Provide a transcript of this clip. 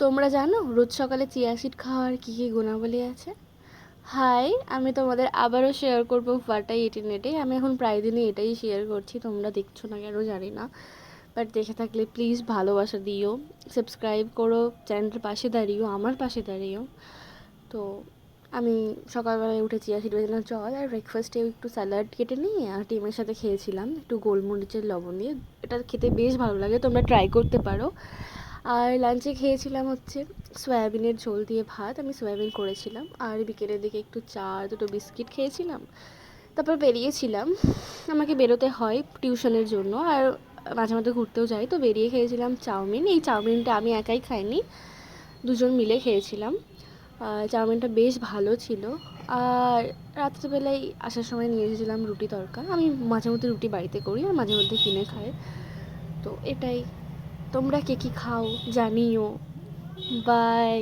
তোমরা জানো রোজ সকালে চিয়া সিড খাওয়ার কী কী গুণাবলী আছে? হাই, আমি তোমাদের আবারও শেয়ার করবো what I it in a day. আমি এখন প্রায় দিনই এটাই শেয়ার করছি, তোমরা দেখছো না কেন জানি না, বাট দেখে থাকলে প্লিজ ভালোবাসা দিও, সাবস্ক্রাইব করো, চ্যানেলের পাশে দাঁড়িও, আমার পাশে দাঁড়িও। তো আমি সকালবেলায় উঠে চিয়া সিড ভেজানো জল আর ব্রেকফাস্টে একটু স্যালাড কেটে নিয়ে আর ডিমের সাথে খেয়েছিলাম একটু গোলমরিচের লবণ দিয়ে। এটা খেতে বেশ ভালো লাগে, তোমরা ট্রাই করতে পারো। আর লাঞ্চে খেয়েছিলাম হচ্ছে সয়াবিনের ঝোল দিয়ে ভাত, আমি সয়াবিন করেছিলাম, আর বিকেলের দিকে একটু চা দুটো বিস্কিট খেয়েছিলাম। তারপর বেরিয়েছিলাম, আমাকে বেরোতে হয় টিউশনের জন্য, আর মাঝে মাঝে ঘুরতেও যাই, তো বেরিয়ে খেয়েছিলাম চাউমিন। এই চাউমিনটা আমি একাই খাইনি, দুজন মিলে খেয়েছিলাম। চাউমিনটা বেশ ভালো ছিল। আর রাত্রেবেলায় আসার সময় নিয়ে এসেছিলাম রুটি তড়কা। আমি মাঝে মধ্যে রুটি বাড়িতে করি আর মাঝে মধ্যে কিনে খাই। তো এটাই। তোমরা কে কী খাও জানিও। বাই।